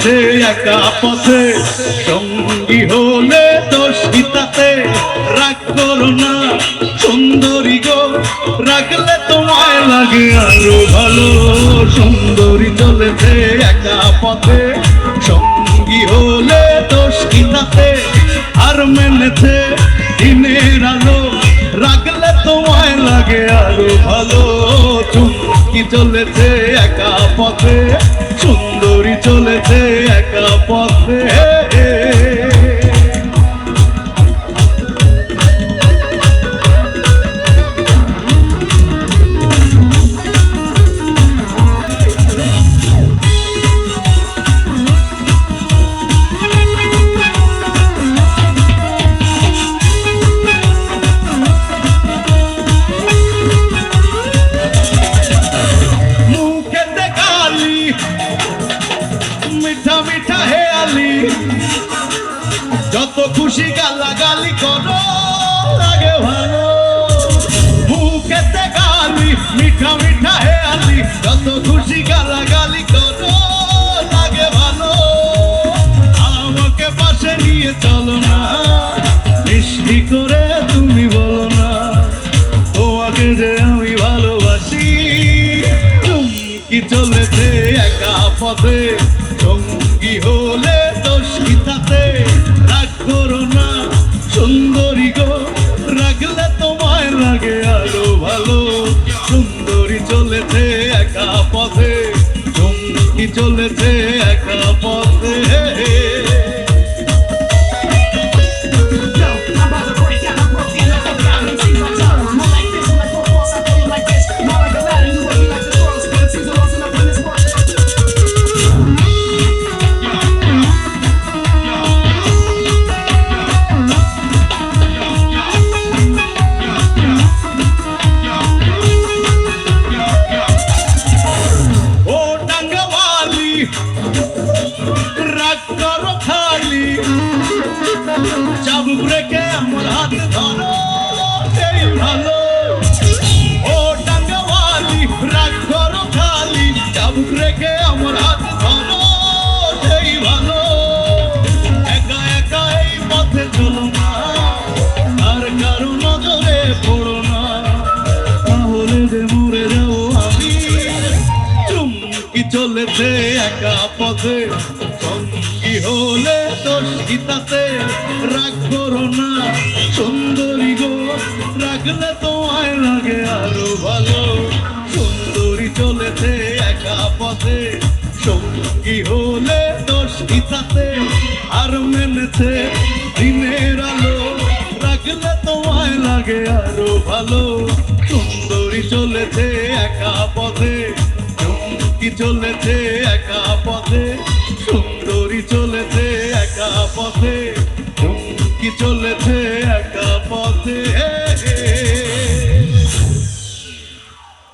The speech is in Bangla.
চলেছে একা পথে, সঙ্গী হলে দোষ কি তাতে? রাগ করো না সুন্দরী গো, রাখলে তোমায় লাগে আরো ভালো। সুন্দরী চলেছে একা পথে, সঙ্গী হলে দোষ কি তাতে? আর মেনেছে দিনের আলো, রাখলে তোমায় লাগে আরো ভালো। চুমকি চলেছে একা পথে, সুন্দরী চলেছে একা পথে। মিঠা মিঠা হেয়ালি, যত খুশি গালাগালি করো লাগে ভালো। মুখেতে গালি মিঠা মিঠা হেয়ালি, যত খুশি গালাগালি করো লাগে ভালো। আমাকে পাশে নিয়ে চলো না, মিষ্টি করে তুমি বলো না তোমাকে যে আমি ভালোবাসি। চুমকি চলেছে একা পথে, সঙ্গী হলে দোষ কি তাতে? রাগ করো না সুন্দরী গো, রাখলে তোমায় লাগে আরো ভালো। সুন্দরী চলেছে একা পথে, সঙ্গী চলেছে একা পথে। রাগ করো খালি, চাবুক রেখে আমার হাত ধরো সেই ভালো। ও ডাঙ্গাওয়ালি রাগ করো খালি, চাবুক রেখে আমার হাত ধরো সেই ভালো। একা একা এই পথে চলো না, আর কারো নজরে পড়ো না, তাহলে যে মরে যাবো আমি। চুমকি চলেছে একা পথে, সঙ্গী হলে দোষ কি তাতে? রাগ করো না সুন্দরী গো, রাখলে তোমায় লাগে আরো ভালো। সুন্দরী চলেছে একা পথে, সঙ্গী হলে দোষ কি তাতে? আর মেনেছে দিনের আলো, রাখলে তোমায় লাগে আরো ভালো। সুন্দরী চলেছে একা পথে, চুমকি চলেছে একা পথে। সুন্দরী চলেছে একা পথে, চুমকি চলেছে একা